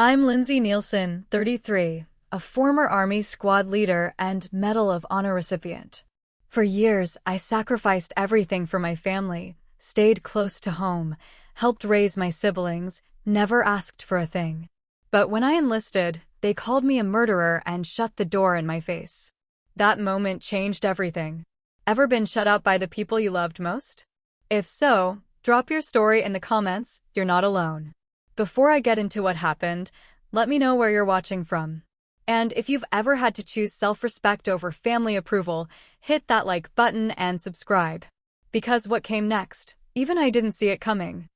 I'm Lindsay Nielsen, 33, a former Army squad leader and Medal of Honor recipient. For years, I sacrificed everything for my family, stayed close to home, helped raise my siblings, never asked for a thing. But when I enlisted, they called me a murderer and shut the door in my face. That moment changed everything. Ever been shut out by the people you loved most? If so, drop your story in the comments. You're not alone. Before I get into what happened, let me know where you're watching from. And if you've ever had to choose self-respect over family approval, hit that like button and subscribe. Because what came next, even I didn't see it coming.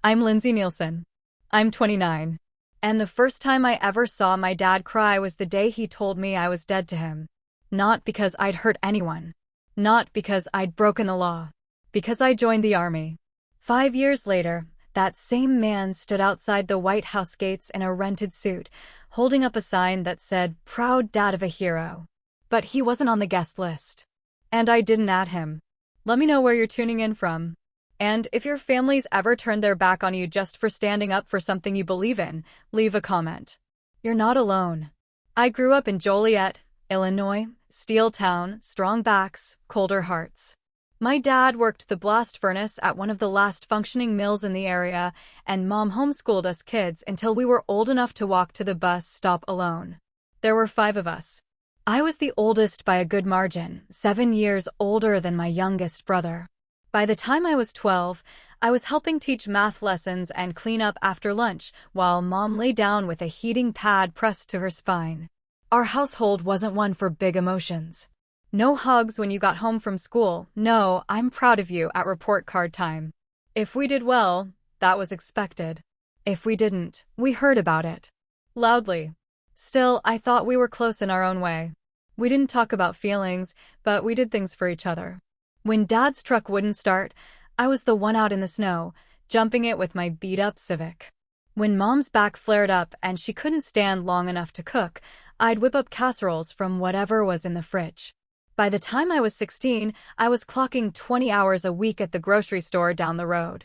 I'm Lindsay Nielsen. I'm 29. And the first time I ever saw my dad cry was the day he told me I was dead to him. Not because I'd hurt anyone. Not because I'd broken the law. Because I joined the Army. 5 years later, that same man stood outside the White House gates in a rented suit, holding up a sign that said, "Proud dad of a hero." But he wasn't on the guest list. And I didn't add him. Let me know where you're tuning in from. And if your family's ever turned their back on you just for standing up for something you believe in, leave a comment. You're not alone. I grew up in Joliet, Illinois, steel town, strong backs, colder hearts. My dad worked the blast furnace at one of the last functioning mills in the area, and Mom homeschooled us kids until we were old enough to walk to the bus stop alone. There were 5 of us. I was the oldest by a good margin, 7 years older than my youngest brother. By the time I was 12, I was helping teach math lessons and clean up after lunch, while Mom lay down with a heating pad pressed to her spine. Our household wasn't one for big emotions. No hugs when you got home from school. No, "I'm proud of you" at report card time. If we did well, that was expected. If we didn't, we heard about it. Loudly. Still, I thought we were close in our own way. We didn't talk about feelings, but we did things for each other. When Dad's truck wouldn't start, I was the one out in the snow, jumping it with my beat-up Civic. When Mom's back flared up and she couldn't stand long enough to cook, I'd whip up casseroles from whatever was in the fridge. By the time I was 16, I was clocking 20 hours a week at the grocery store down the road.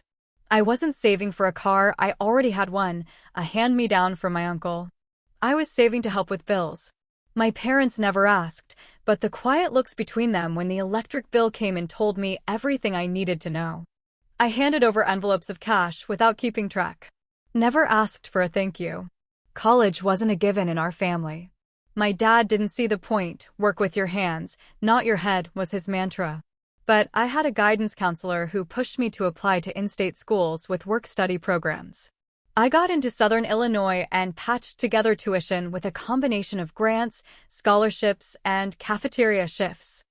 I wasn't saving for a car, I already had one, a hand-me-down from my uncle. I was saving to help with bills. My parents never asked, but the quiet looks between them when the electric bill came and told me everything I needed to know. I handed over envelopes of cash without keeping track. Never asked for a thank you. College wasn't a given in our family. My dad didn't see the point. "Work with your hands, not your head," was his mantra. But I had a guidance counselor who pushed me to apply to in-state schools with work-study programs. I got into Southern Illinois and patched together tuition with a combination of grants, scholarships, and cafeteria shifts.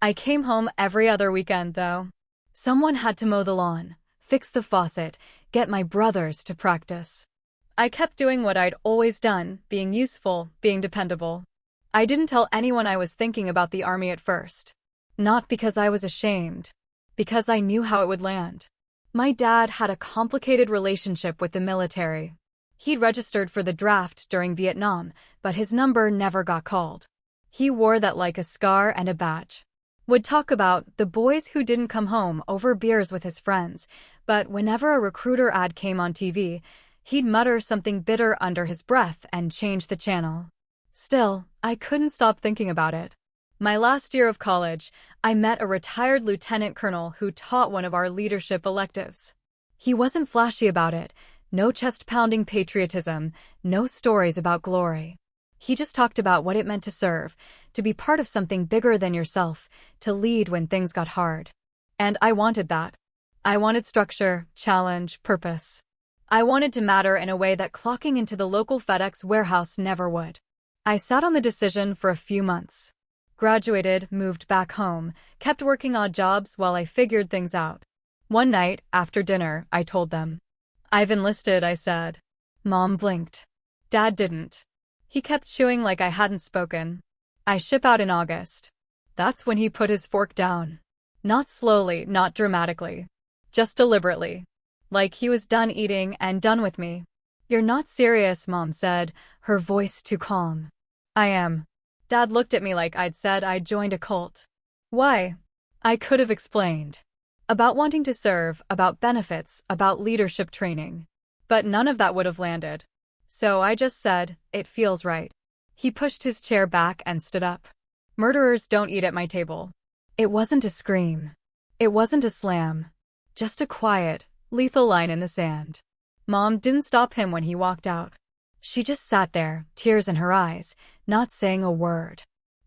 I came home every other weekend, though. Someone had to mow the lawn, fix the faucet, get my brothers to practice. I kept doing what I'd always done, being useful, being dependable. I didn't tell anyone I was thinking about the Army at first. Not because I was ashamed. Because I knew how it would land. My dad had a complicated relationship with the military. He'd registered for the draft during Vietnam, but his number never got called. He wore that like a scar and a badge. Would talk about the boys who didn't come home over beers with his friends, but whenever a recruiter ad came on TV, he'd mutter something bitter under his breath and change the channel. Still, I couldn't stop thinking about it. My last year of college, I met a retired lieutenant colonel who taught one of our leadership electives. He wasn't flashy about it, no chest-pounding patriotism, no stories about glory. He just talked about what it meant to serve, to be part of something bigger than yourself, to lead when things got hard. And I wanted that. I wanted structure, challenge, purpose. I wanted to matter in a way that clocking into the local FedEx warehouse never would. I sat on the decision for a few months. Graduated, moved back home, kept working odd jobs while I figured things out. One night, after dinner, I told them. "I've enlisted," I said. Mom blinked. Dad didn't. He kept chewing like I hadn't spoken. "I ship out in August." That's when he put his fork down. Not slowly, not dramatically. Just deliberately. Like he was done eating and done with me. "You're not serious," Mom said, her voice too calm. "I am." Dad looked at me like I'd said I'd joined a cult. "Why?" I could have explained. About wanting to serve, about benefits, about leadership training. But none of that would have landed. So I just said, "It feels right." He pushed his chair back and stood up. "Murderers don't eat at my table." It wasn't a scream. It wasn't a slam. Just a quiet, lethal line in the sand. Mom didn't stop him when he walked out. She just sat there, tears in her eyes, not saying a word.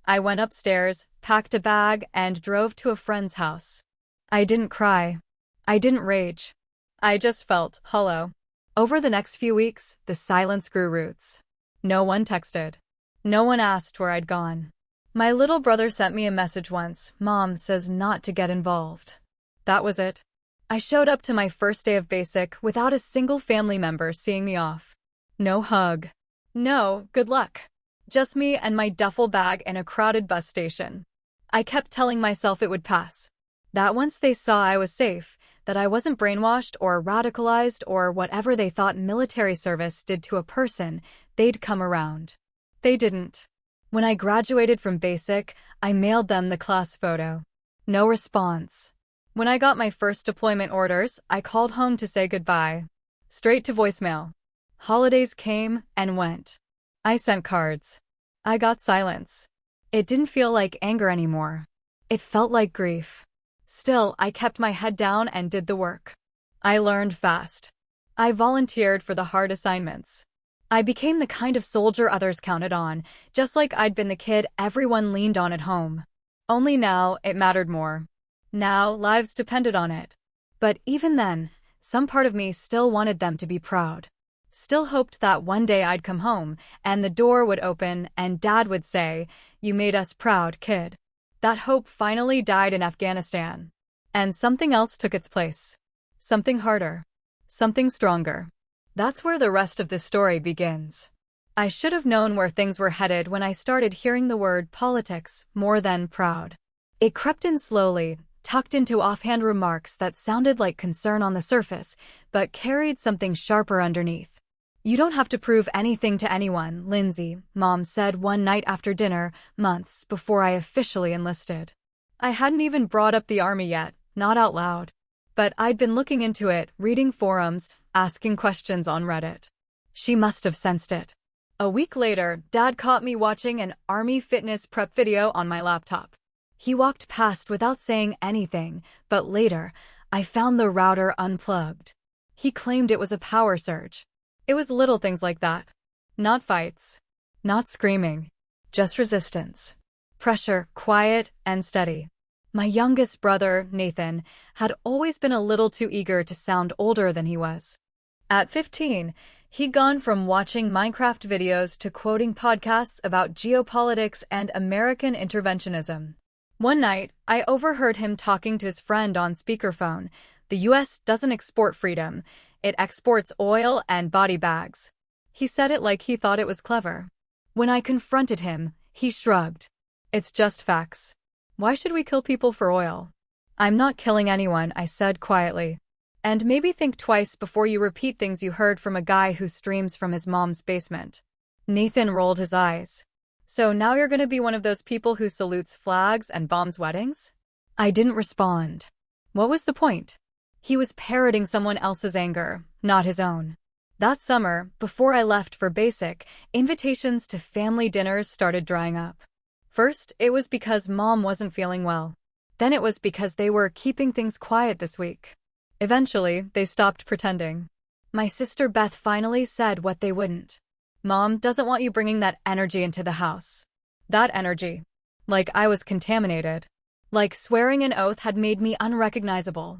I went upstairs, packed a bag, and drove to a friend's house. I didn't cry. I didn't rage. I just felt hollow. Over the next few weeks, the silence grew roots. No one texted. No one asked where I'd gone. My little brother sent me a message once. "Mom says not to get involved." That was it. I showed up to my first day of basic without a single family member seeing me off. No hug. No, good luck. Just me and my duffel bag in a crowded bus station. I kept telling myself it would pass. That once they saw I was safe, that I wasn't brainwashed or radicalized or whatever they thought military service did to a person, they'd come around. They didn't. When I graduated from basic, I mailed them the class photo. No response. When I got my first deployment orders, I called home to say goodbye. Straight to voicemail. Holidays came and went. I sent cards. I got silence. It didn't feel like anger anymore. It felt like grief. Still, I kept my head down and did the work. I learned fast. I volunteered for the hard assignments. I became the kind of soldier others counted on, just like I'd been the kid everyone leaned on at home. Only now, it mattered more. Now, lives depended on it. But even then, some part of me still wanted them to be proud. Still hoped that one day I'd come home, and the door would open, and Dad would say, "You made us proud, kid." That hope finally died in Afghanistan. And something else took its place. Something harder. Something stronger. That's where the rest of this story begins. I should have known where things were headed when I started hearing the word politics more than proud. It crept in slowly, tucked into offhand remarks that sounded like concern on the surface, but carried something sharper underneath. "You don't have to prove anything to anyone, Lindsay," Mom said one night after dinner, months before I officially enlisted. I hadn't even brought up the army yet, not out loud. But I'd been looking into it, reading forums, asking questions on Reddit. She must have sensed it. A week later, Dad caught me watching an army fitness prep video on my laptop. He walked past without saying anything, but later, I found the router unplugged. He claimed it was a power surge. It was little things like that. Not fights. Not screaming. Just resistance. Pressure, quiet and steady. My youngest brother, Nathan, had always been a little too eager to sound older than he was. At 15, he'd gone from watching Minecraft videos to quoting podcasts about geopolitics and American interventionism. One night, I overheard him talking to his friend on speakerphone. "The US doesn't export freedom. It exports oil and body bags." He said it like he thought it was clever. When I confronted him, he shrugged. "It's just facts. Why should we kill people for oil?" "I'm not killing anyone," I said quietly. "And maybe think twice before you repeat things you heard from a guy who streams from his mom's basement." Nathan rolled his eyes. "So now you're gonna be one of those people who salutes flags and bombs weddings?" I didn't respond. What was the point? He was parroting someone else's anger, not his own. That summer, before I left for basic, invitations to family dinners started drying up. First, it was because Mom wasn't feeling well. Then it was because they were keeping things quiet this week. Eventually, they stopped pretending. My sister Beth finally said what they wouldn't. "Mom doesn't want you bringing that energy into the house." That energy. Like I was contaminated. Like swearing an oath had made me unrecognizable.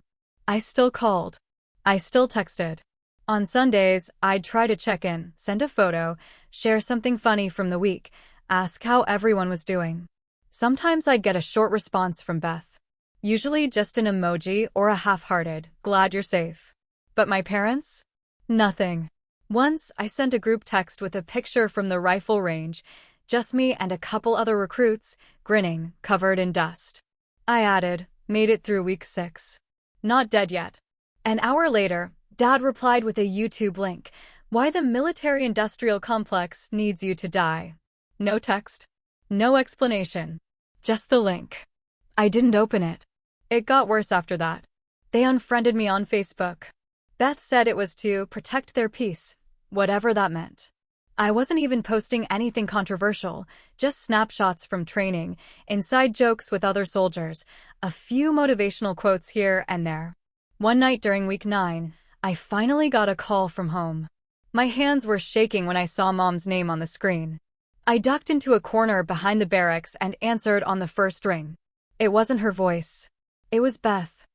I still called. I still texted. On Sundays, I'd try to check in, send a photo, share something funny from the week, ask how everyone was doing. Sometimes I'd get a short response from Beth. Usually just an emoji or a half-hearted, "Glad you're safe." But my parents? Nothing. Once, I sent a group text with a picture from the rifle range, just me and a couple other recruits, grinning, covered in dust. I added, "Made it through week 6. Not dead yet." An hour later, Dad replied with a YouTube link, "Why the military-industrial complex needs you to die." No text. No explanation. Just the link. I didn't open it. It got worse after that. They unfriended me on Facebook. Beth said it was to protect their peace, whatever that meant. I wasn't even posting anything controversial, just snapshots from training, inside jokes with other soldiers, a few motivational quotes here and there. One night during week 9, I finally got a call from home. My hands were shaking when I saw Mom's name on the screen. I ducked into a corner behind the barracks and answered on the first ring. It wasn't her voice. It was Beth.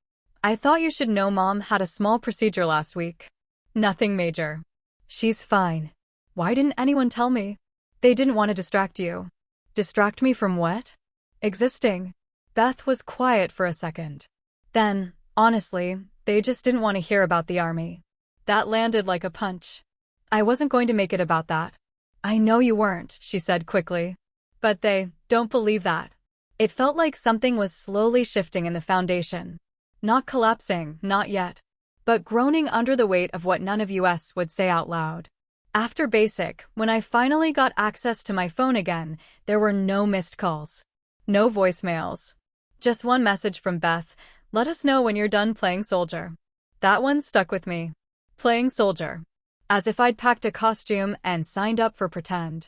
I thought you should know Mom had a small procedure last week. Nothing major. She's fine. Why didn't anyone tell me? They didn't want to distract you. Distract me from what? Existing. Beth was quiet for a second. Then, honestly, they just didn't want to hear about the army. That landed like a punch. I wasn't going to make it about that. I know you weren't, she said quickly. But they don't believe that. It felt like something was slowly shifting in the foundation. Not collapsing, not yet. But groaning under the weight of what none of us would say out loud. After basic, when I finally got access to my phone again, there were no missed calls. No voicemails. Just one message from Beth, let us know when you're done playing soldier. That one stuck with me. Playing soldier. As if I'd packed a costume and signed up for pretend.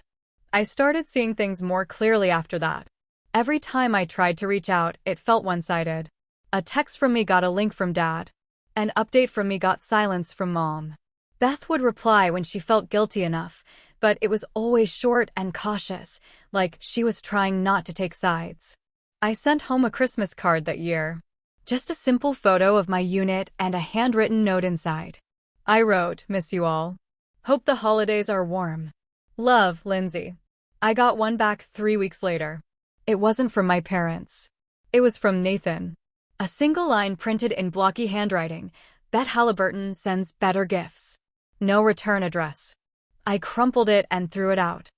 I started seeing things more clearly after that. Every time I tried to reach out, it felt one-sided. A text from me got a link from Dad. An update from me got silence from Mom. Beth would reply when she felt guilty enough, but it was always short and cautious, like she was trying not to take sides. I sent home a Christmas card that year. Just a simple photo of my unit and a handwritten note inside. I wrote, miss you all. Hope the holidays are warm. Love, Lindsay. I got one back 3 weeks later. It wasn't from my parents. It was from Nathan. A single line printed in blocky handwriting. Bet Halliburton sends better gifts. No return address. I crumpled it and threw it out.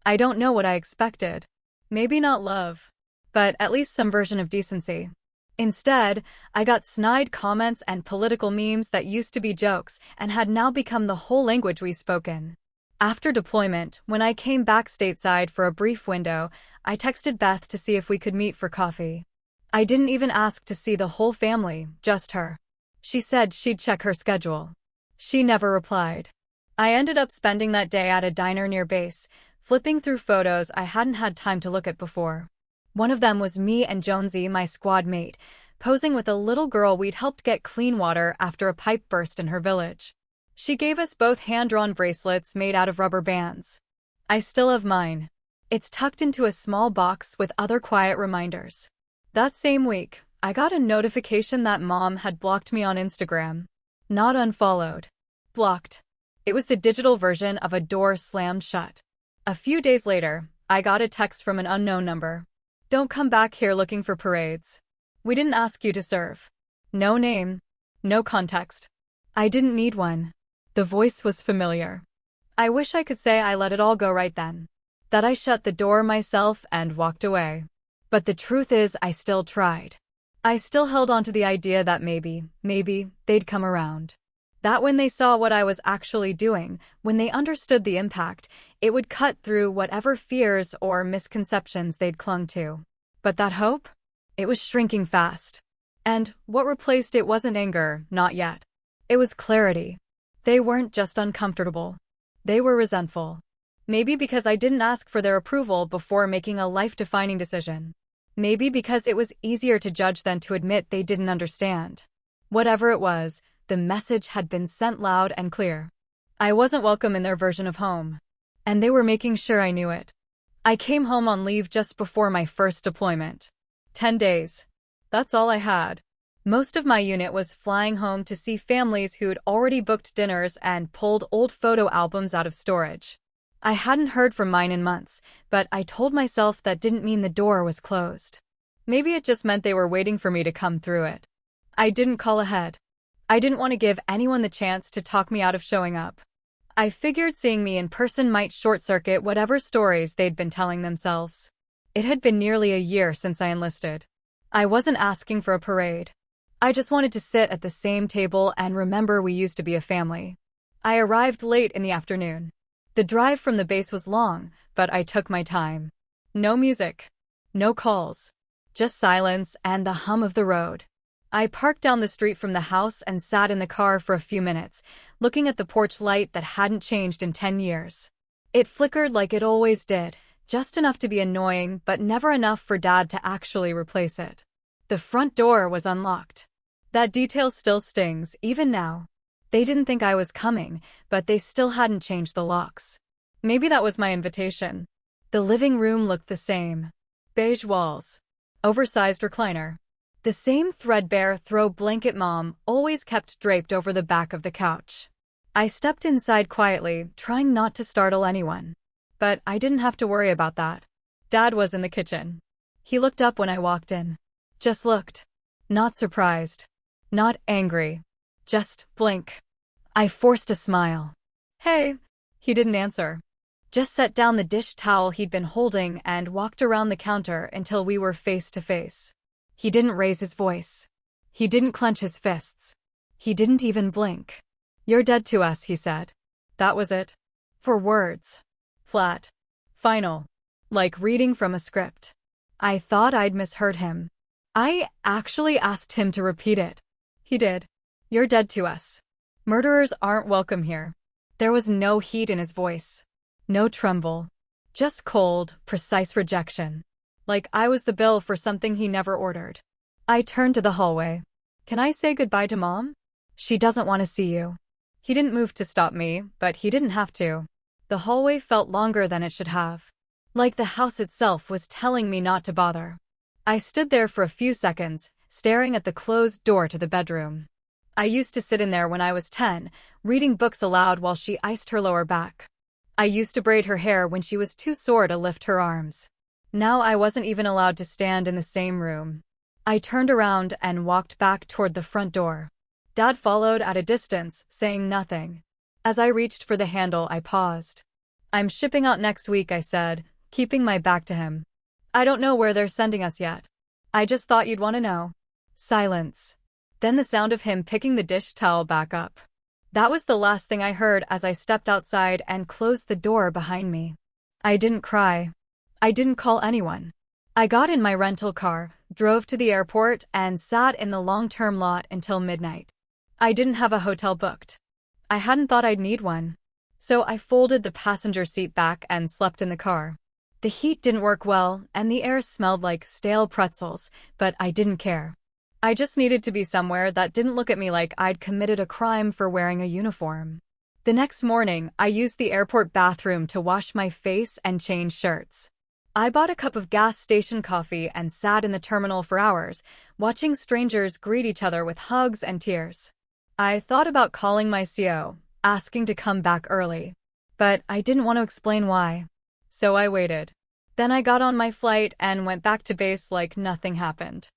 I don't know what I expected. Maybe not love, but at least some version of decency. Instead, I got snide comments and political memes that used to be jokes and had now become the whole language we spoke in. After deployment, when I came back stateside for a brief window, I texted Beth to see if we could meet for coffee. I didn't even ask to see the whole family, just her. She said she'd check her schedule. She never replied. I ended up spending that day at a diner near base, flipping through photos I hadn't had time to look at before. One of them was me and Jonesy, my squad mate, posing with a little girl we'd helped get clean water after a pipe burst in her village. She gave us both hand-drawn bracelets made out of rubber bands. I still have mine. It's tucked into a small box with other quiet reminders. That same week, I got a notification that Mom had blocked me on Instagram. Not unfollowed. Blocked. It was the digital version of a door slammed shut. A few days later, I got a text from an unknown number. Don't come back here looking for parades. We didn't ask you to serve. No name. No context. I didn't need one. The voice was familiar. I wish I could say I let it all go right then. That I shut the door myself and walked away. But the truth is I still tried. I still held on to the idea that maybe, they'd come around. That when they saw what I was actually doing, when they understood the impact, it would cut through whatever fears or misconceptions they'd clung to. But that hope? It was shrinking fast. And what replaced it wasn't anger, not yet. It was clarity. They weren't just uncomfortable. They were resentful. Maybe because I didn't ask for their approval before making a life-defining decision. Maybe because it was easier to judge than to admit they didn't understand. Whatever it was, the message had been sent loud and clear. I wasn't welcome in their version of home. And they were making sure I knew it. I came home on leave just before my first deployment. 10 days. That's all I had. Most of my unit was flying home to see families who'd already booked dinners and pulled old photo albums out of storage. I hadn't heard from mine in months, but I told myself that didn't mean the door was closed. Maybe it just meant they were waiting for me to come through it. I didn't call ahead. I didn't want to give anyone the chance to talk me out of showing up. I figured seeing me in person might short-circuit whatever stories they'd been telling themselves. It had been nearly a year since I enlisted. I wasn't asking for a parade. I just wanted to sit at the same table and remember we used to be a family. I arrived late in the afternoon. The drive from the base was long, but I took my time. No music. No calls. Just silence and the hum of the road. I parked down the street from the house and sat in the car for a few minutes, looking at the porch light that hadn't changed in 10 years. It flickered like it always did, just enough to be annoying, but never enough for Dad to actually replace it. The front door was unlocked. That detail still stings, even now. They didn't think I was coming, but they still hadn't changed the locks. Maybe that was my invitation. The living room looked the same. Beige walls. Oversized recliner. The same threadbare throw blanket Mom always kept draped over the back of the couch. I stepped inside quietly, trying not to startle anyone. But I didn't have to worry about that. Dad was in the kitchen. He looked up when I walked in. Just looked. Not surprised. Not angry. Just blank. I forced a smile. "Hey." He didn't answer. Just set down the dish towel he'd been holding and walked around the counter until we were face to face. He didn't raise his voice. He didn't clench his fists. He didn't even blink. "You're dead to us," he said. That was it. 4 words. Flat. Final. Like reading from a script. I thought I'd misheard him. I actually asked him to repeat it. He did. "You're dead to us. Murderers aren't welcome here." There was no heat in his voice. No tremble. Just cold, precise rejection. Like I was the bill for something he never ordered. I turned to the hallway. "Can I say goodbye to Mom? She doesn't want to see you." He didn't move to stop me, but he didn't have to. The hallway felt longer than it should have. Like the house itself was telling me not to bother. I stood there for a few seconds, staring at the closed door to the bedroom. I used to sit in there when I was 10, reading books aloud while she iced her lower back. I used to braid her hair when she was too sore to lift her arms. Now I wasn't even allowed to stand in the same room. I turned around and walked back toward the front door. Dad followed at a distance, saying nothing. As I reached for the handle, I paused. "I'm shipping out next week," I said, keeping my back to him. "I don't know where they're sending us yet. I just thought you'd want to know." Silence. Then the sound of him picking the dish towel back up. That was the last thing I heard as I stepped outside and closed the door behind me. I didn't cry. I didn't call anyone. I got in my rental car, drove to the airport, and sat in the long-term lot until midnight. I didn't have a hotel booked. I hadn't thought I'd need one. So I folded the passenger seat back and slept in the car. The heat didn't work well, and the air smelled like stale pretzels, but I didn't care. I just needed to be somewhere that didn't look at me like I'd committed a crime for wearing a uniform. The next morning, I used the airport bathroom to wash my face and change shirts. I bought a cup of gas station coffee and sat in the terminal for hours, watching strangers greet each other with hugs and tears. I thought about calling my CO, asking to come back early. But I didn't want to explain why. So I waited. Then I got on my flight and went back to base like nothing happened.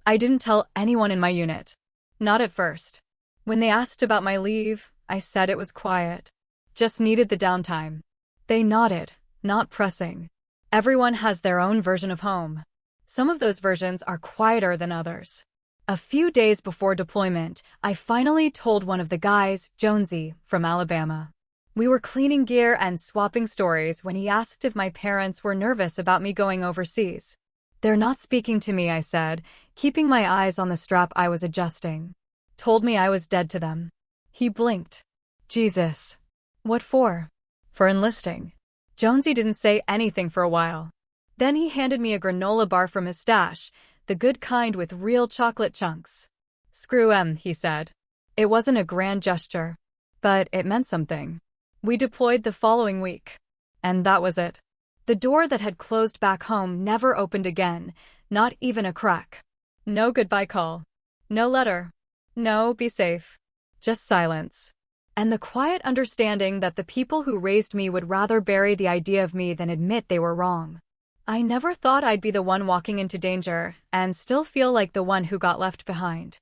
I didn't tell anyone in my unit. Not at first. When they asked about my leave, I said it was quiet. Just needed the downtime. They nodded, not pressing. Everyone has their own version of home. Some of those versions are quieter than others. A few days before deployment, I finally told one of the guys, Jonesy, from Alabama. We were cleaning gear and swapping stories when he asked if my parents were nervous about me going overseas. "They're not speaking to me," I said, keeping my eyes on the strap I was adjusting. Told me I was dead to them. He blinked. "Jesus. What for?" "For enlisting." Jonesy didn't say anything for a while. Then he handed me a granola bar from his stash, the good kind with real chocolate chunks. "Screw 'em," he said. It wasn't a grand gesture, but it meant something. We deployed the following week. And that was it. The door that had closed back home never opened again, not even a crack. No goodbye call. No letter. No, be safe. Just silence. And the quiet understanding that the people who raised me would rather bury the idea of me than admit they were wrong. I never thought I'd be the one walking into danger, and still feel like the one who got left behind.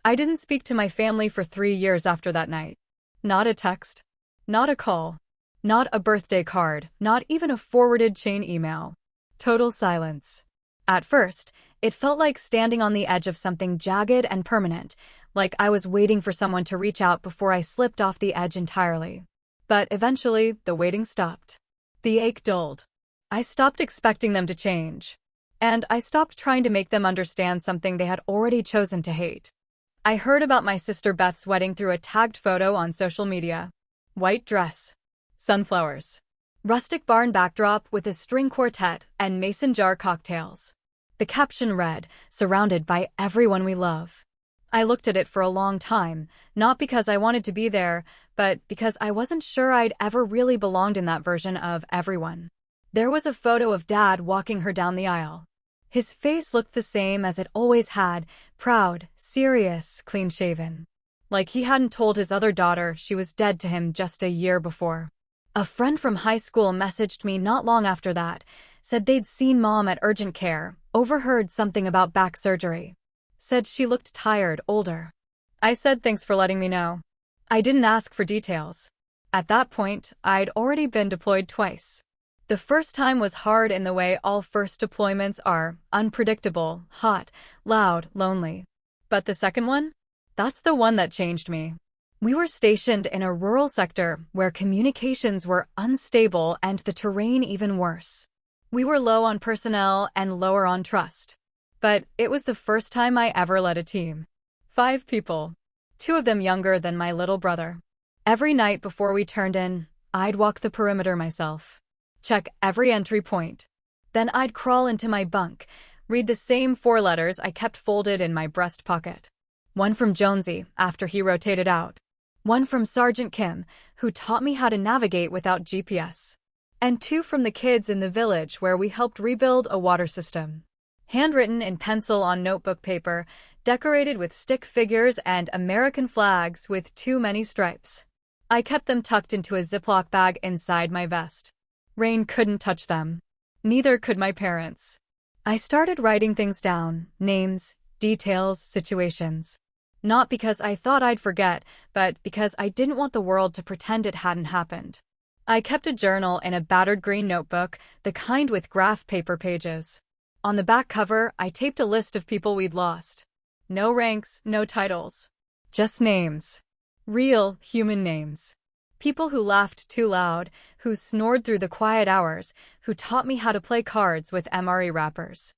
I didn't speak to my family for 3 years after that night. Not a text. Not a call. Not a birthday card, not even a forwarded chain email. Total silence. At first, it felt like standing on the edge of something jagged and permanent, like I was waiting for someone to reach out before I slipped off the edge entirely. But eventually, the waiting stopped. The ache dulled. I stopped expecting them to change. And I stopped trying to make them understand something they had already chosen to hate. I heard about my sister Beth's wedding through a tagged photo on social media. White dress. Sunflowers. Rustic barn backdrop with a string quartet and mason jar cocktails. The caption read, "Surrounded by everyone we love." I looked at it for a long time, not because I wanted to be there, but because I wasn't sure I'd ever really belonged in that version of everyone. There was a photo of Dad walking her down the aisle. His face looked the same as it always had, proud, serious, clean-shaven. Like he hadn't told his other daughter she was dead to him just a year before. A friend from high school messaged me not long after that, said they'd seen Mom at urgent care, overheard something about back surgery. Said she looked tired, older. I said thanks for letting me know. I didn't ask for details. At that point, I'd already been deployed twice. The first time was hard in the way all first deployments are, unpredictable, hot, loud, lonely. But the second one? That's the one that changed me. We were stationed in a rural sector where communications were unstable and the terrain even worse. We were low on personnel and lower on trust. But it was the first time I ever led a team. 5 people. 2 of them younger than my little brother. Every night before we turned in, I'd walk the perimeter myself. Check every entry point. Then I'd crawl into my bunk, read the same 4 letters I kept folded in my breast pocket. One from Jonesy, after he rotated out. One from Sergeant Kim, who taught me how to navigate without GPS. And 2 from the kids in the village where we helped rebuild a water system. Handwritten in pencil on notebook paper, decorated with stick figures and American flags with too many stripes. I kept them tucked into a Ziploc bag inside my vest. Rain couldn't touch them. Neither could my parents. I started writing things down, names, details, situations. Not because I thought I'd forget, but because I didn't want the world to pretend it hadn't happened. I kept a journal in a battered green notebook, the kind with graph paper pages. On the back cover, I taped a list of people we'd lost. No ranks, no titles. Just names. Real, human names. People who laughed too loud, who snored through the quiet hours, who taught me how to play cards with MRE wrappers.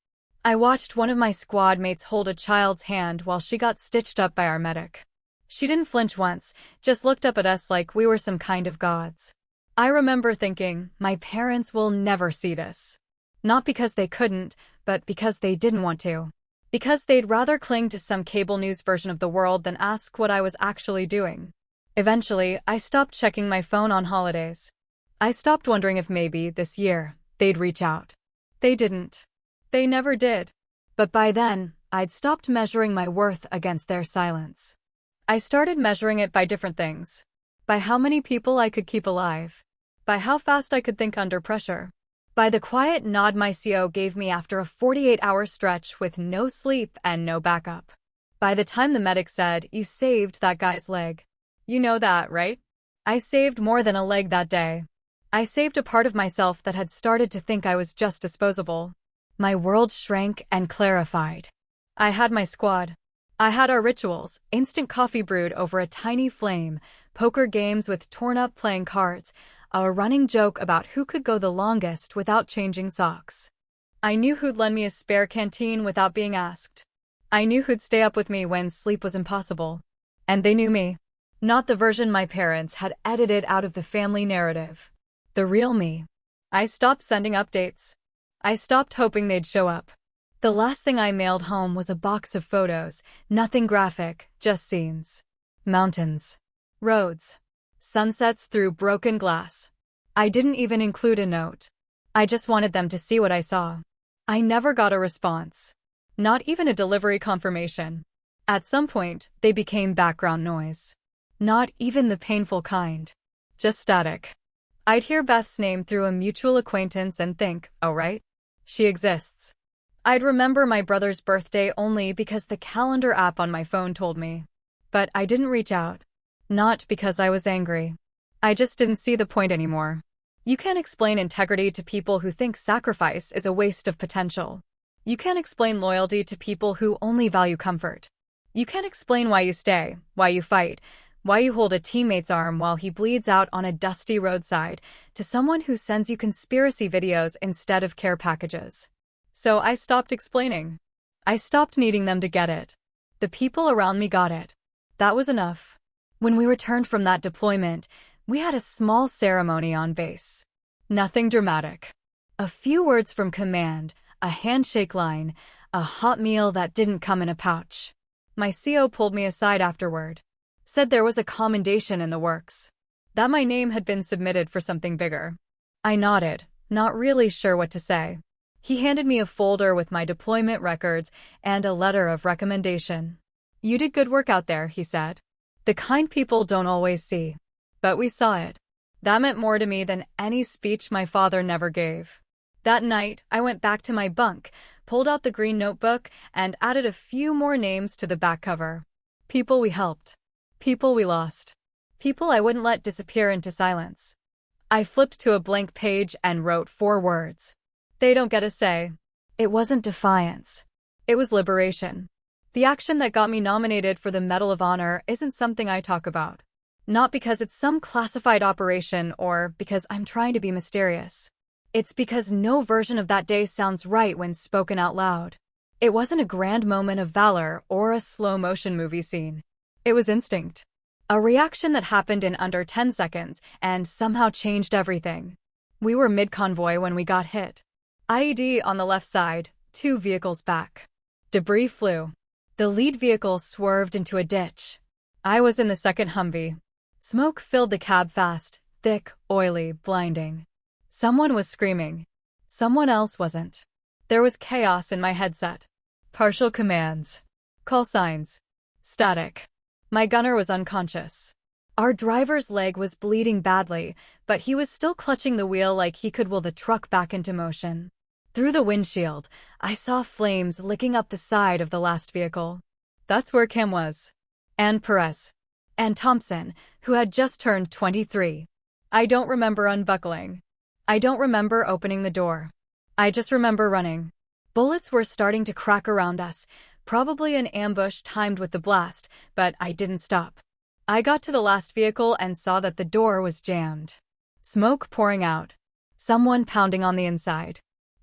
I watched one of my squad mates hold a child's hand while she got stitched up by our medic. She didn't flinch once, just looked up at us like we were some kind of gods. I remember thinking, my parents will never see this. Not because they couldn't, but because they didn't want to. Because they'd rather cling to some cable news version of the world than ask what I was actually doing. Eventually, I stopped checking my phone on holidays. I stopped wondering if maybe, this year, they'd reach out. They didn't. They never did. But by then, I'd stopped measuring my worth against their silence. I started measuring it by different things. By how many people I could keep alive. By how fast I could think under pressure. By the quiet nod my CO gave me after a 48-hour stretch with no sleep and no backup. By the time the medic said, "You saved that guy's leg." You know that, right? I saved more than a leg that day. I saved a part of myself that had started to think I was just disposable. My world shrank and clarified. I had my squad. I had our rituals, instant coffee brewed over a tiny flame, poker games with torn-up playing cards, a running joke about who could go the longest without changing socks. I knew who'd lend me a spare canteen without being asked. I knew who'd stay up with me when sleep was impossible. And they knew me. Not the version my parents had edited out of the family narrative. The real me. I stopped sending updates. I stopped hoping they'd show up. The last thing I mailed home was a box of photos, nothing graphic, just scenes. Mountains. Roads. Sunsets through broken glass. I didn't even include a note. I just wanted them to see what I saw. I never got a response. Not even a delivery confirmation. At some point, they became background noise. Not even the painful kind. Just static. I'd hear Beth's name through a mutual acquaintance and think, oh right, she exists. I'd remember my brother's birthday only because the calendar app on my phone told me. But I didn't reach out. Not because I was angry. I just didn't see the point anymore. You can't explain integrity to people who think sacrifice is a waste of potential. You can't explain loyalty to people who only value comfort. You can't explain why you stay, why you fight, why you hold a teammate's arm while he bleeds out on a dusty roadside to someone who sends you conspiracy videos instead of care packages. So I stopped explaining. I stopped needing them to get it. The people around me got it. That was enough. When we returned from that deployment, we had a small ceremony on base. Nothing dramatic. A few words from command, a handshake line, a hot meal that didn't come in a pouch. My CO pulled me aside afterward. Said there was a commendation in the works. That my name had been submitted for something bigger. I nodded, not really sure what to say. He handed me a folder with my deployment records and a letter of recommendation. You did good work out there, he said. The kind people don't always see. But we saw it. That meant more to me than any speech my father never gave. That night, I went back to my bunk, pulled out the green notebook, and added a few more names to the back cover. People we helped. People we lost. People I wouldn't let disappear into silence. I flipped to a blank page and wrote 4 words. They don't get a say. It wasn't defiance. It was liberation. The action that got me nominated for the Medal of Honor isn't something I talk about. Not because it's some classified operation or because I'm trying to be mysterious. It's because no version of that day sounds right when spoken out loud. It wasn't a grand moment of valor or a slow-motion movie scene. It was instinct. A reaction that happened in under 10 seconds and somehow changed everything. We were mid-convoy when we got hit. IED on the left side, 2 vehicles back. Debris flew. The lead vehicle swerved into a ditch. I was in the second Humvee. Smoke filled the cab fast, thick, oily, blinding. Someone was screaming. Someone else wasn't. There was chaos in my headset. Partial commands. Call signs. Static. My gunner was unconscious. Our driver's leg was bleeding badly, but he was still clutching the wheel like he could will the truck back into motion. Through the windshield, I saw flames licking up the side of the last vehicle. That's where Cam was. And Perez. And Thompson, who had just turned 23. I don't remember unbuckling. I don't remember opening the door. I just remember running. Bullets were starting to crack around us, probably an ambush timed with the blast, but I didn't stop. I got to the last vehicle and saw that the door was jammed. Smoke pouring out. Someone pounding on the inside.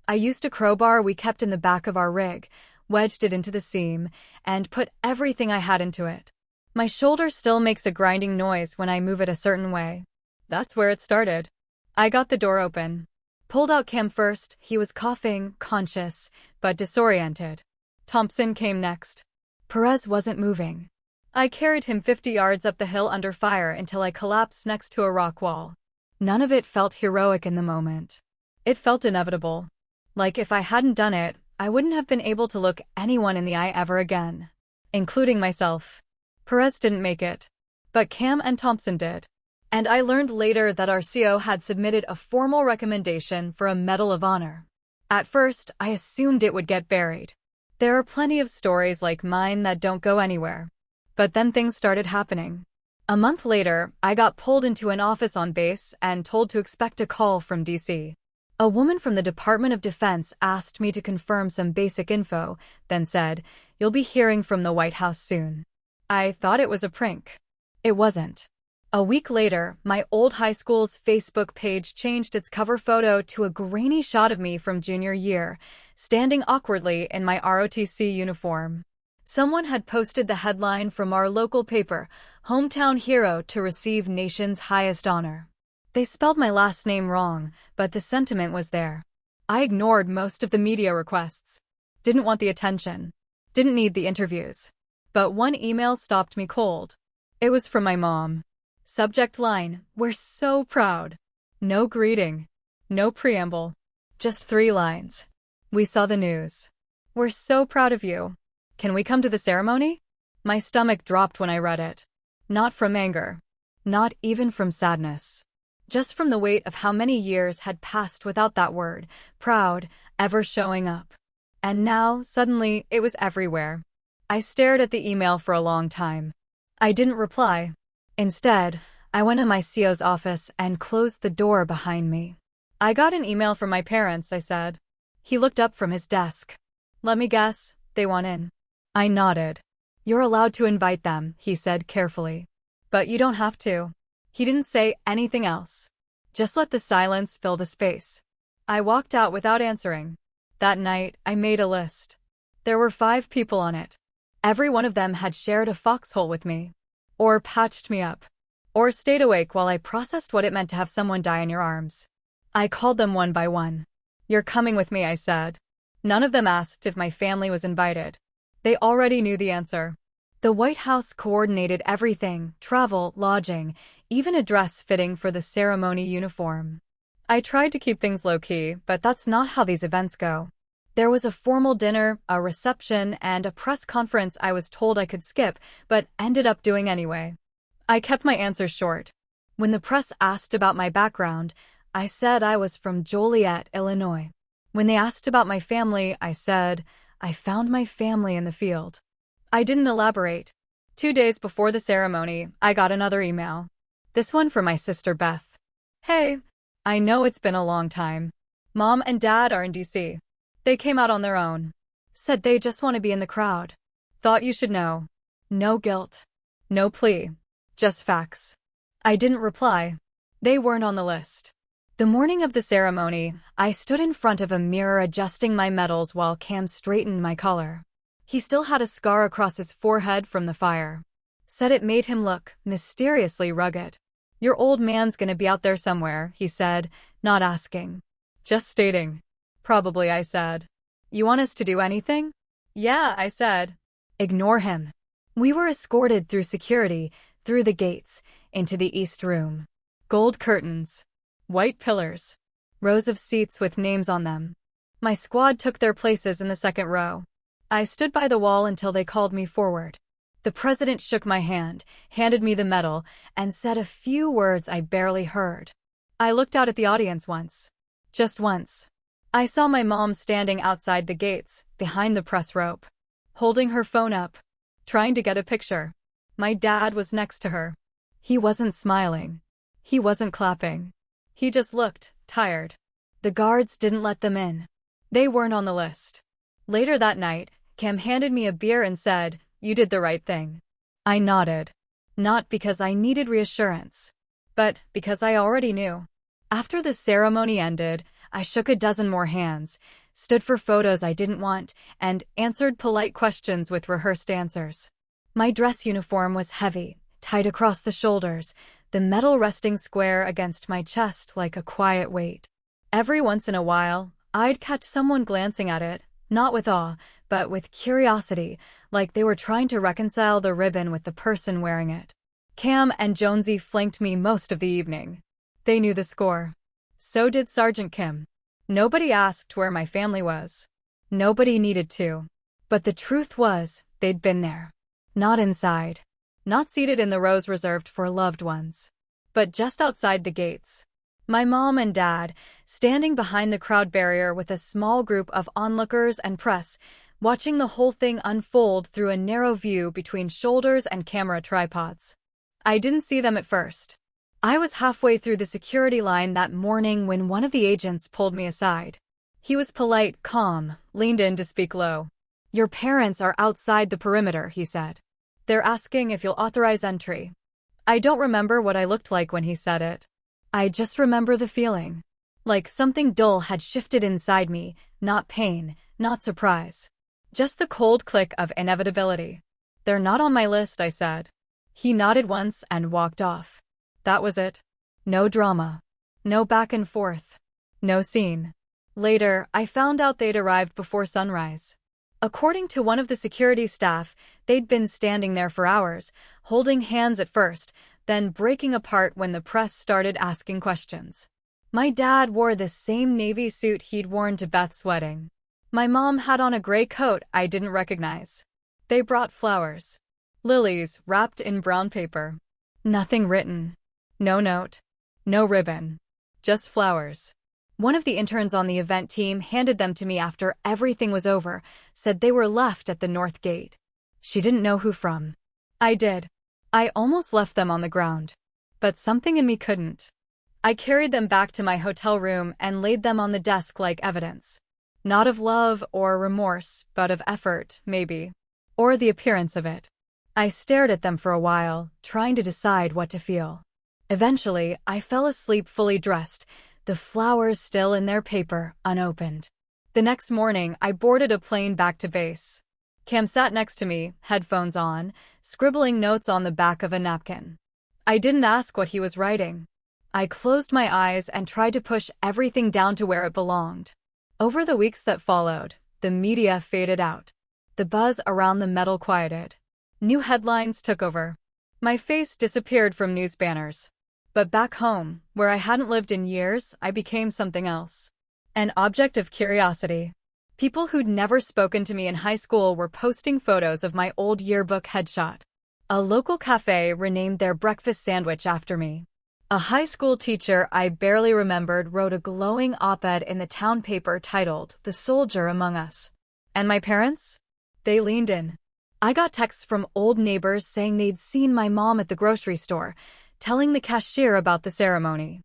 I used a crowbar we kept in the back of our rig, wedged it into the seam, and put everything I had into it. My shoulder still makes a grinding noise when I move it a certain way. That's where it started. I got the door open. Pulled out Cam first. He was coughing, conscious, but disoriented. Thompson came next. Perez wasn't moving. I carried him 50 yards up the hill under fire until I collapsed next to a rock wall. None of it felt heroic in the moment. It felt inevitable. Like if I hadn't done it, I wouldn't have been able to look anyone in the eye ever again. Including myself. Perez didn't make it. But Cam and Thompson did. And I learned later that our CO had submitted a formal recommendation for a Medal of Honor. At first, I assumed it would get buried. There are plenty of stories like mine that don't go anywhere. But then things started happening. A month later, I got pulled into an office on base and told to expect a call from DC. A woman from the Department of Defense asked me to confirm some basic info, then said, "You'll be hearing from the White House soon." I thought it was a prank. It wasn't. A week later, my old high school's Facebook page changed its cover photo to a grainy shot of me from junior year, standing awkwardly in my ROTC uniform. Someone had posted the headline from our local paper, "Hometown Hero to Receive Nation's Highest Honor." They spelled my last name wrong, but the sentiment was there. I ignored most of the media requests. Didn't want the attention. Didn't need the interviews. But one email stopped me cold. It was from my mom. Subject line, "We're so proud." No greeting. No preamble. Just 3 lines. "We saw the news. We're so proud of you. Can we come to the ceremony?" My stomach dropped when I read it. Not from anger. Not even from sadness. Just from the weight of how many years had passed without that word, proud, ever showing up. And now, suddenly, it was everywhere. I stared at the email for a long time. I didn't reply. Instead, I went to my CO's office and closed the door behind me. "I got an email from my parents," I said. He looked up from his desk. "Let me guess, they want in." I nodded. "You're allowed to invite them," he said carefully. "But you don't have to." He didn't say anything else. Just let the silence fill the space. I walked out without answering. That night, I made a list. There were 5 people on it. Every one of them had shared a foxhole with me. Or patched me up. Or stayed awake while I processed what it meant to have someone die in your arms. I called them one by one. "You're coming with me," I said. None of them asked if my family was invited. They already knew the answer. The White House coordinated everything: travel, lodging, even a dress fitting for the ceremony uniform. I tried to keep things low-key, but that's not how these events go. There was a formal dinner, a reception, and a press conference I was told I could skip, but ended up doing anyway. I kept my answers short. When the press asked about my background, I said I was from Joliet, Illinois. When they asked about my family, I said, I found my family in the field. I didn't elaborate. 2 days before the ceremony, I got another email. This one from my sister Beth. "Hey, I know it's been a long time. Mom and Dad are in DC. They came out on their own. Said they just want to be in the crowd. Thought you should know. No guilt. No plea. Just facts." I didn't reply. They weren't on the list. The morning of the ceremony, I stood in front of a mirror adjusting my medals while Cam straightened my collar. He still had a scar across his forehead from the fire. Said it made him look mysteriously rugged. "Your old man's gonna be out there somewhere," he said, not asking. Just stating. "Probably," I said. "You want us to do anything?" "Yeah," I said. "Ignore him." We were escorted through security, through the gates, into the East Room. Gold curtains. White pillars. Rows of seats with names on them. My squad took their places in the second row. I stood by the wall until they called me forward. The president shook my hand, handed me the medal, and said a few words I barely heard. I looked out at the audience once. Just once. I saw my mom standing outside the gates, behind the press rope, holding her phone up, trying to get a picture. My dad was next to her. He wasn't smiling. He wasn't clapping. He just looked tired. The guards didn't let them in. They weren't on the list. Later that night, Cam handed me a beer and said, "You did the right thing." I nodded. Not because I needed reassurance, but because I already knew. After the ceremony ended, I shook a dozen more hands, stood for photos I didn't want, and answered polite questions with rehearsed answers. My dress uniform was heavy, tight across the shoulders, the medal resting square against my chest like a quiet weight. Every once in a while, I'd catch someone glancing at it, not with awe, but with curiosity, like they were trying to reconcile the ribbon with the person wearing it. Cam and Jonesy flanked me most of the evening. They knew the score. So did Sergeant Kim. Nobody asked where my family was. Nobody needed to. But the truth was, they'd been there. Not inside. Not seated in the rows reserved for loved ones. But just outside the gates. My mom and dad, standing behind the crowd barrier with a small group of onlookers and press, watching the whole thing unfold through a narrow view between shoulders and camera tripods. I didn't see them at first. I was halfway through the security line that morning when one of the agents pulled me aside. He was polite, calm, leaned in to speak low. "Your parents are outside the perimeter," he said. "They're asking if you'll authorize entry." I don't remember what I looked like when he said it. I just remember the feeling. Like something dull had shifted inside me, not pain, not surprise. Just the cold click of inevitability. "They're not on my list," I said. He nodded once and walked off. That was it. No drama. No back and forth. No scene. Later, I found out they'd arrived before sunrise. According to one of the security staff, they'd been standing there for hours, holding hands at first, then breaking apart when the press started asking questions. My dad wore the same navy suit he'd worn to Beth's wedding. My mom had on a gray coat I didn't recognize. They brought flowers. Lilies wrapped in brown paper. Nothing written. No note. No ribbon. Just flowers. One of the interns on the event team handed them to me after everything was over, said they were left at the north gate. She didn't know who from. I did. I almost left them on the ground. But something in me couldn't. I carried them back to my hotel room and laid them on the desk like evidence. Not of love or remorse, but of effort, maybe. Or the appearance of it. I stared at them for a while, trying to decide what to feel. Eventually, I fell asleep fully dressed, the flowers still in their paper, unopened. The next morning, I boarded a plane back to base. Cam sat next to me, headphones on, scribbling notes on the back of a napkin. I didn't ask what he was writing. I closed my eyes and tried to push everything down to where it belonged. Over the weeks that followed, the media faded out. The buzz around the medal quieted. New headlines took over. My face disappeared from news banners. But back home, where I hadn't lived in years, I became something else. An object of curiosity. People who'd never spoken to me in high school were posting photos of my old yearbook headshot. A local cafe renamed their breakfast sandwich after me. A high school teacher I barely remembered wrote a glowing op-ed in the town paper titled "The Soldier Among Us." And my parents? They leaned in. I got texts from old neighbors saying they'd seen my mom at the grocery store, telling the cashier about the ceremony.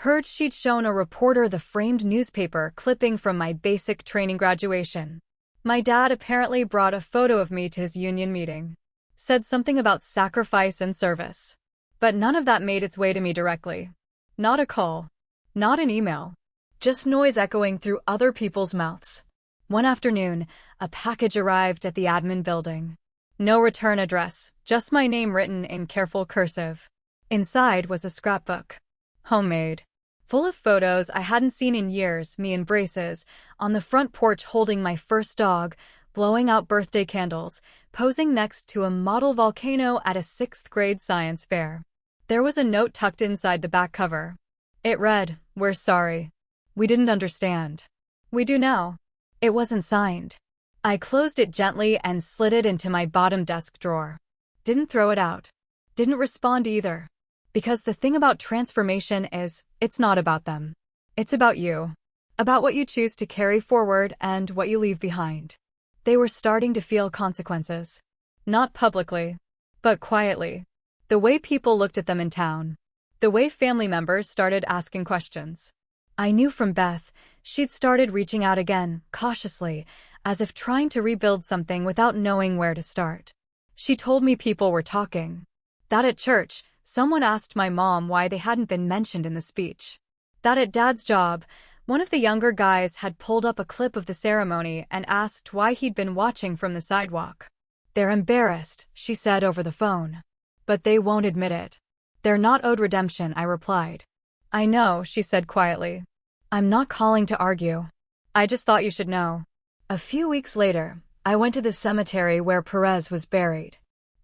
Heard she'd shown a reporter the framed newspaper clipping from my basic training graduation. My dad apparently brought a photo of me to his union meeting. Said something about sacrifice and service. But none of that made its way to me directly. Not a call. Not an email. Just noise echoing through other people's mouths. One afternoon, a package arrived at the admin building. No return address, just my name written in careful cursive. Inside was a scrapbook. Homemade. Full of photos I hadn't seen in years, me in braces, on the front porch holding my first dog, blowing out birthday candles, posing next to a model volcano at a 6th grade science fair. There was a note tucked inside the back cover. It read, "We're sorry. We didn't understand. We do now." It wasn't signed. I closed it gently and slid it into my bottom desk drawer. Didn't throw it out. Didn't respond either. Because the thing about transformation is, it's not about them. It's about you. About what you choose to carry forward and what you leave behind. They were starting to feel consequences. Not publicly, but quietly. The way people looked at them in town. The way family members started asking questions. I knew from Beth, she'd started reaching out again, cautiously, as if trying to rebuild something without knowing where to start. She told me people were talking. That at church, someone asked my mom why they hadn't been mentioned in the speech. That at Dad's job, one of the younger guys had pulled up a clip of the ceremony and asked why he'd been watching from the sidewalk. "They're embarrassed," she said over the phone. "But they won't admit it. They're not owed redemption," I replied. "I know," she said quietly. "I'm not calling to argue. I just thought you should know." A few weeks later, I went to the cemetery where Perez was buried.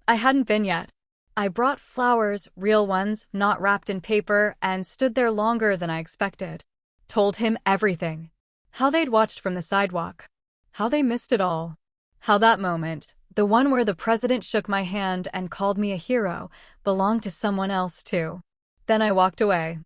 I hadn't been yet. I brought flowers, real ones, not wrapped in paper, and stood there longer than I expected. Told him everything. How they'd watched from the sidewalk. How they missed it all. How that moment, the one where the president shook my hand and called me a hero, belonged to someone else too. Then I walked away.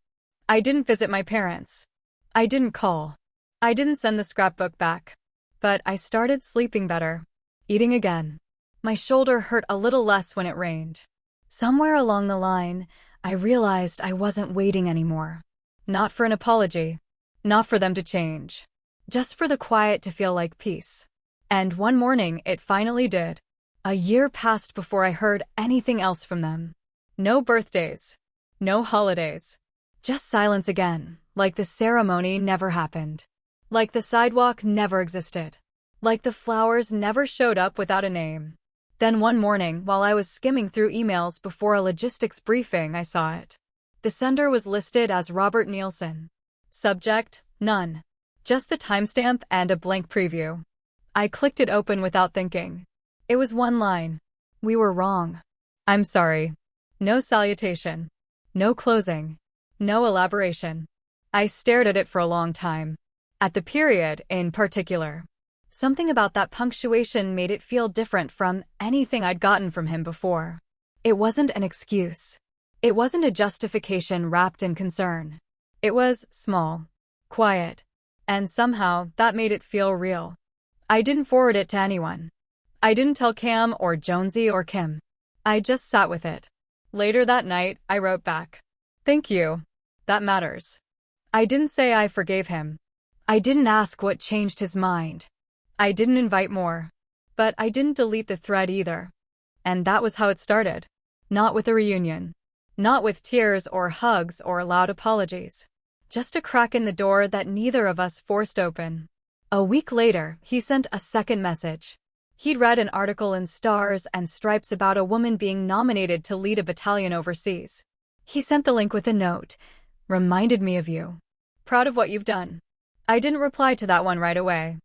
I didn't visit my parents. I didn't call. I didn't send the scrapbook back. But I started sleeping better. Eating again. My shoulder hurt a little less when it rained. Somewhere along the line, I realized I wasn't waiting anymore. Not for an apology. Not for them to change. Just for the quiet to feel like peace. And one morning, it finally did. A year passed before I heard anything else from them. No birthdays. No holidays. Just silence again, like the ceremony never happened. Like the sidewalk never existed. Like the flowers never showed up without a name. Then one morning, while I was skimming through emails before a logistics briefing, I saw it. The sender was listed as Robert Nielsen. Subject, none. Just the timestamp and a blank preview. I clicked it open without thinking. It was one line. "We were wrong. I'm sorry." No salutation. No closing. No elaboration. I stared at it for a long time. At the period, in particular. Something about that punctuation made it feel different from anything I'd gotten from him before. It wasn't an excuse. It wasn't a justification wrapped in concern. It was small. Quiet. And somehow, that made it feel real. I didn't forward it to anyone. I didn't tell Cam or Jonesy or Kim. I just sat with it. Later that night, I wrote back. "Thank you. That matters." I didn't say I forgave him. I didn't ask what changed his mind. I didn't invite more. But I didn't delete the thread either. And that was how it started. Not with a reunion. Not with tears or hugs or loud apologies. Just a crack in the door that neither of us forced open. A week later, he sent a second message. He'd read an article in Stars and Stripes about a woman being nominated to lead a battalion overseas. He sent the link with a note. Reminded me of you. Proud of what you've done. I didn't reply to that one right away.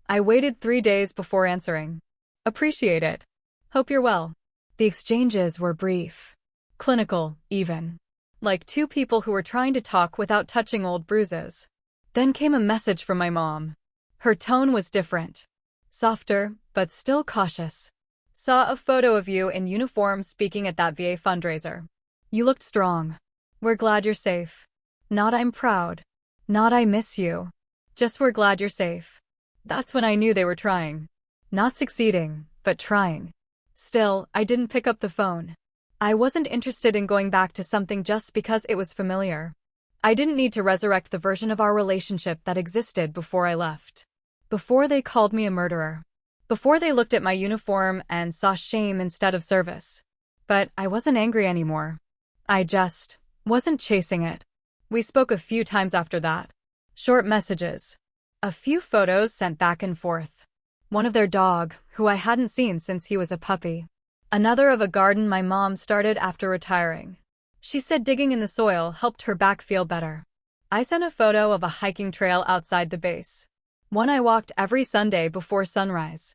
I waited 3 days before answering. Appreciate it. Hope you're well. The exchanges were brief. Clinical, even. Like two people who were trying to talk without touching old bruises. Then came a message from my mom. Her tone was different. Softer, but still cautious. Saw a photo of you in uniform speaking at that VA fundraiser. You looked strong. We're glad you're safe. Not I'm proud. Not I miss you. Just we're glad you're safe. That's when I knew they were trying. Not succeeding, but trying. Still, I didn't pick up the phone. I wasn't interested in going back to something just because it was familiar. I didn't need to resurrect the version of our relationship that existed before I left. Before they called me a murderer. Before they looked at my uniform and saw shame instead of service. But I wasn't angry anymore. I just wasn't chasing it. We spoke a few times after that. Short messages. A few photos sent back and forth. One of their dog, who I hadn't seen since he was a puppy. Another of a garden my mom started after retiring. She said digging in the soil helped her back feel better. I sent a photo of a hiking trail outside the base. One I walked every Sunday before sunrise.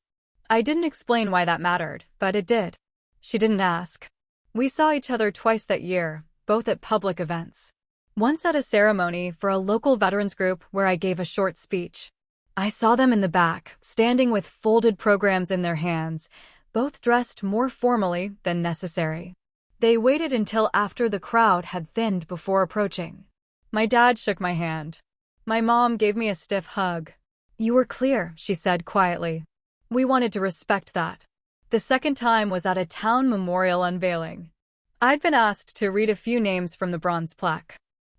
I didn't explain why that mattered, but it did. She didn't ask. We saw each other twice that year, both at public events. Once at a ceremony for a local veterans group where I gave a short speech. I saw them in the back, standing with folded programs in their hands, both dressed more formally than necessary. They waited until after the crowd had thinned before approaching. My dad shook my hand. My mom gave me a stiff hug. You were clear, she said quietly. We wanted to respect that. The second time was at a town memorial unveiling. I'd been asked to read a few names from the bronze plaque.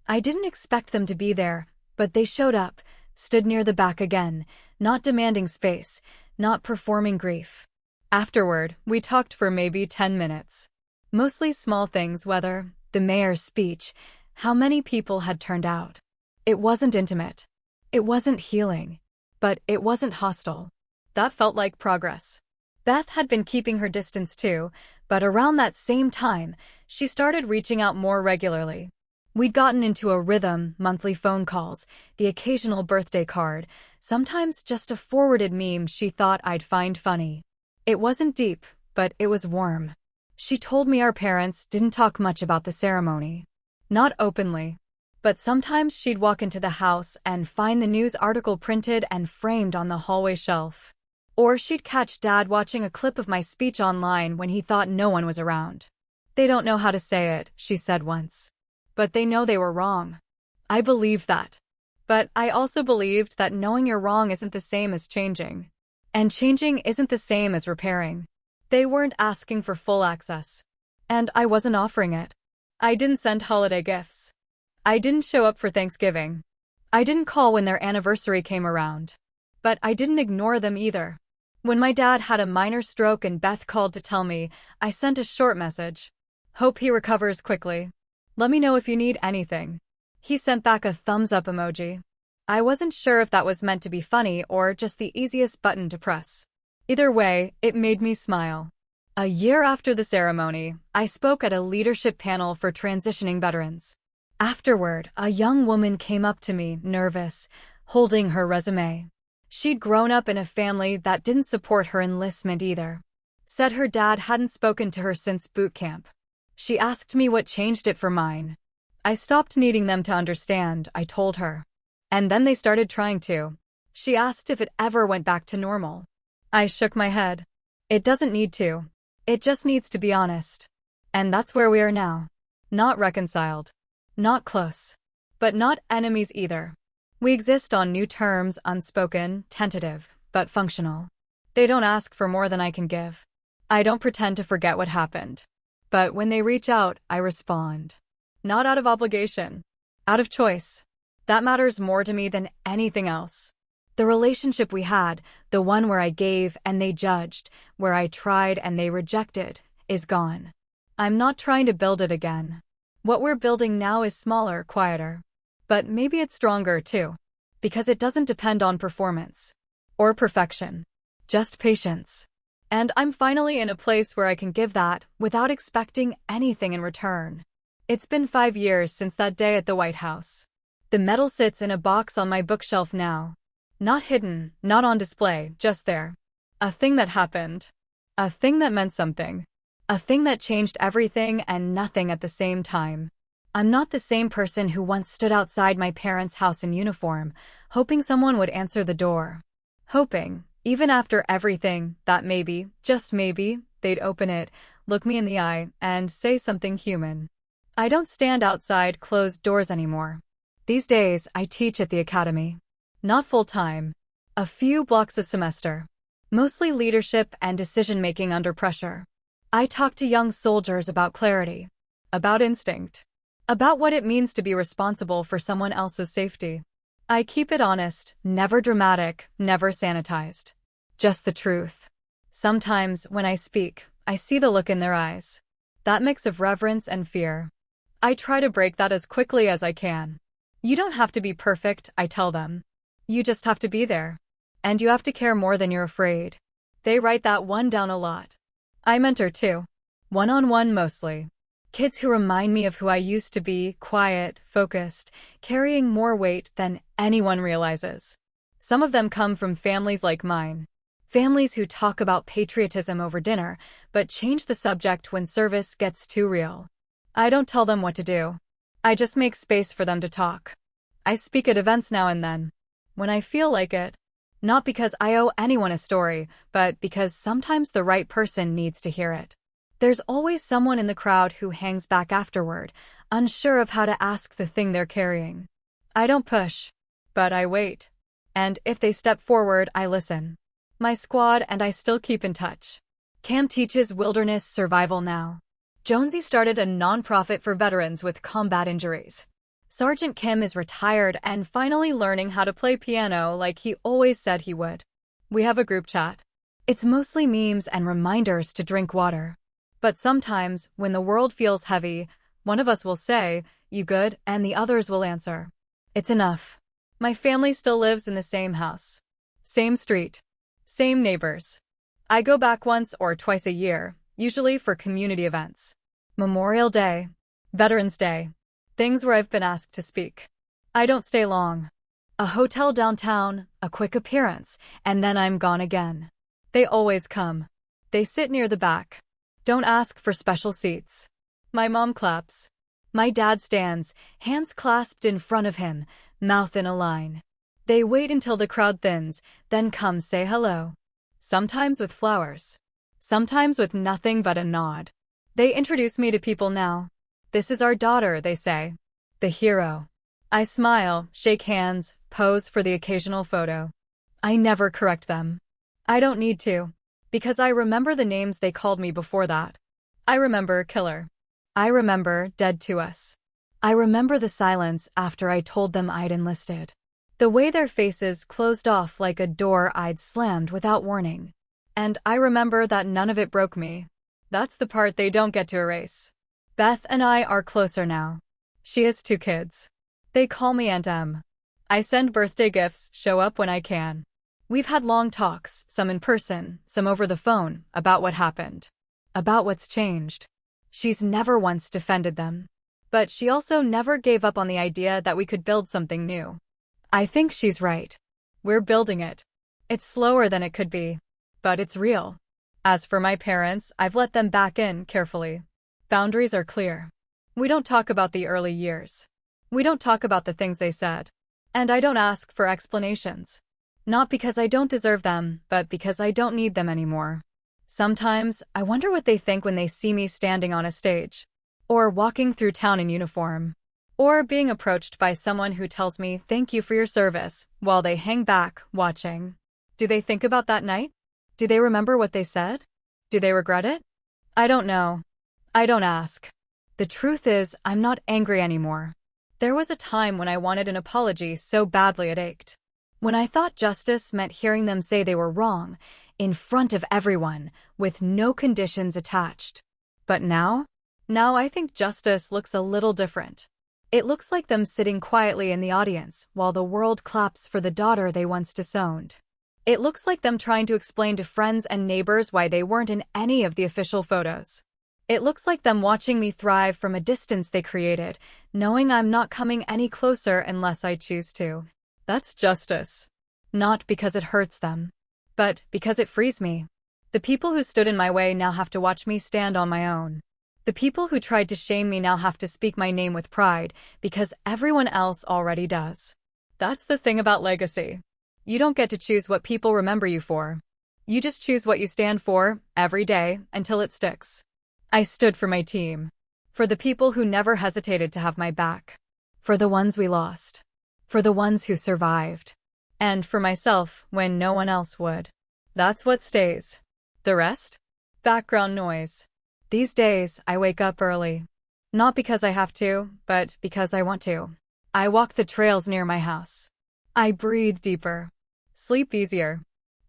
I didn't expect them to be there, but they showed up, stood near the back again, not demanding space, not performing grief. Afterward, we talked for maybe 10 minutes. Mostly small things, whether the mayor's speech, how many people had turned out. It wasn't intimate. It wasn't healing. But it wasn't hostile. That felt like progress. Beth had been keeping her distance too, but around that same time, she started reaching out more regularly. We'd gotten into a rhythm, monthly phone calls, the occasional birthday card, sometimes just a forwarded meme she thought I'd find funny. It wasn't deep, but it was warm. She told me our parents didn't talk much about the ceremony. Not openly. But sometimes she'd walk into the house and find the news article printed and framed on the hallway shelf. Or she'd catch Dad watching a clip of my speech online when he thought no one was around. They don't know how to say it, she said once. But they know they were wrong. I believed that. But I also believed that knowing you're wrong isn't the same as changing. And changing isn't the same as repairing. They weren't asking for full access. And I wasn't offering it. I didn't send holiday gifts. I didn't show up for Thanksgiving. I didn't call when their anniversary came around. But I didn't ignore them either. When my dad had a minor stroke and Beth called to tell me, I sent a short message. Hope he recovers quickly. Let me know if you need anything. He sent back a thumbs up emoji. I wasn't sure if that was meant to be funny or just the easiest button to press. Either way, it made me smile. A year after the ceremony, I spoke at a leadership panel for transitioning veterans. Afterward, a young woman came up to me, nervous, holding her resume. She'd grown up in a family that didn't support her enlistment either. Said her dad hadn't spoken to her since boot camp. She asked me what changed it for mine. I stopped needing them to understand, I told her. And then they started trying to. She asked if it ever went back to normal. I shook my head. It doesn't need to. It just needs to be honest. And that's where we are now. Not reconciled. Not close. But not enemies either. We exist on new terms, unspoken, tentative, but functional. They don't ask for more than I can give. I don't pretend to forget what happened. But when they reach out, I respond. Not out of obligation. Out of choice. That matters more to me than anything else. The relationship we had, the one where I gave and they judged, where I tried and they rejected, is gone. I'm not trying to build it again. What we're building now is smaller, quieter. But maybe it's stronger too. Because it doesn't depend on performance. Or perfection. Just patience. And I'm finally in a place where I can give that without expecting anything in return. It's been 5 years since that day at the White House. The medal sits in a box on my bookshelf now. Not hidden, not on display, just there. A thing that happened. A thing that meant something. A thing that changed everything and nothing at the same time. I'm not the same person who once stood outside my parents' house in uniform, hoping someone would answer the door. Hoping, even after everything, that maybe, just maybe, they'd open it, look me in the eye, and say something human. I don't stand outside closed doors anymore. These days, I teach at the academy. Not full-time. A few blocks a semester. Mostly leadership and decision-making under pressure. I talk to young soldiers about clarity. About instinct. About what it means to be responsible for someone else's safety. I keep it honest, never dramatic, never sanitized. Just the truth. Sometimes, when I speak, I see the look in their eyes. That mix of reverence and fear. I try to break that as quickly as I can. You don't have to be perfect, I tell them. You just have to be there. And you have to care more than you're afraid. They write that one down a lot. I mentor too. One-on-one mostly. Kids who remind me of who I used to be, quiet, focused, carrying more weight than anyone realizes. Some of them come from families like mine. Families who talk about patriotism over dinner, but change the subject when service gets too real. I don't tell them what to do. I just make space for them to talk. I speak at events now and then. When I feel like it. Not because I owe anyone a story, but because sometimes the right person needs to hear it. There's always someone in the crowd who hangs back afterward, unsure of how to ask the thing they're carrying. I don't push, but I wait. And if they step forward, I listen. My squad and I still keep in touch. Cam teaches wilderness survival now. Jonesy started a nonprofit for veterans with combat injuries. Sergeant Kim is retired and finally learning how to play piano like he always said he would. We have a group chat. It's mostly memes and reminders to drink water. But sometimes, when the world feels heavy, one of us will say, "You good?" and the others will answer, "It's enough." My family still lives in the same house. Same street. Same neighbors. I go back once or twice a year, usually for community events. Memorial Day. Veterans Day. Things where I've been asked to speak. I don't stay long. A hotel downtown, a quick appearance, and then I'm gone again. They always come. They sit near the back. Don't ask for special seats. My mom claps. My dad stands, hands clasped in front of him, mouth in a line. They wait until the crowd thins, then come say hello. Sometimes with flowers. Sometimes with nothing but a nod. They introduce me to people now. "This is our daughter," they say. The hero. I smile, shake hands, pose for the occasional photo. I never correct them. I don't need to. Because I remember the names they called me before that. I remember killer. I remember dead to us. I remember the silence after I told them I'd enlisted. The way their faces closed off like a door I'd slammed without warning. And I remember that none of it broke me. That's the part they don't get to erase. Beth and I are closer now. She has 2 kids. They call me Aunt M. I send birthday gifts, show up when I can. We've had long talks, some in person, some over the phone, about what happened. About what's changed. She's never once defended them. But she also never gave up on the idea that we could build something new. I think she's right. We're building it. It's slower than it could be. But it's real. As for my parents, I've let them back in carefully. Boundaries are clear. We don't talk about the early years. We don't talk about the things they said. And I don't ask for explanations. Not because I don't deserve them, but because I don't need them anymore. Sometimes, I wonder what they think when they see me standing on a stage. Or walking through town in uniform. Or being approached by someone who tells me thank you for your service, while they hang back, watching. Do they think about that night? Do they remember what they said? Do they regret it? I don't know. I don't ask. The truth is, I'm not angry anymore. There was a time when I wanted an apology so badly it ached. When I thought justice meant hearing them say they were wrong, in front of everyone, with no conditions attached. But now? Now I think justice looks a little different. It looks like them sitting quietly in the audience while the world claps for the daughter they once disowned. It looks like them trying to explain to friends and neighbors why they weren't in any of the official photos. It looks like them watching me thrive from a distance they created, knowing I'm not coming any closer unless I choose to. That's justice. Not because it hurts them, but because it frees me. The people who stood in my way now have to watch me stand on my own. The people who tried to shame me now have to speak my name with pride, because everyone else already does. That's the thing about legacy. You don't get to choose what people remember you for. You just choose what you stand for, every day, until it sticks. I stood for my team. For the people who never hesitated to have my back. For the ones we lost. For the ones who survived. And for myself when no one else would. That's what stays. The rest? Background noise. These days, I wake up early. Not because I have to, but because I want to. I walk the trails near my house. I breathe deeper. Sleep easier.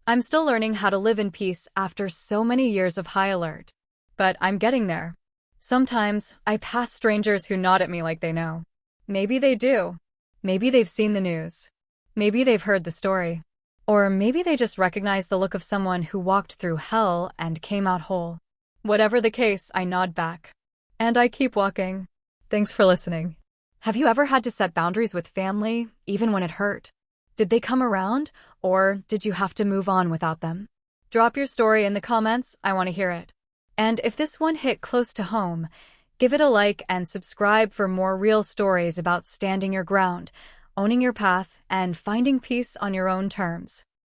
I'm still learning how to live in peace after so many years of high alert. But I'm getting there. Sometimes, I pass strangers who nod at me like they know. Maybe they do. Maybe they've seen the news. Maybe they've heard the story. Or maybe they just recognize the look of someone who walked through hell and came out whole. Whatever the case, I nod back. And I keep walking. Thanks for listening. Have you ever had to set boundaries with family, even when it hurt? Did they come around, or did you have to move on without them? Drop your story in the comments, I want to hear it. And if this one hit close to home, give it a like and subscribe for more real stories about standing your ground, owning your path, and finding peace on your own terms.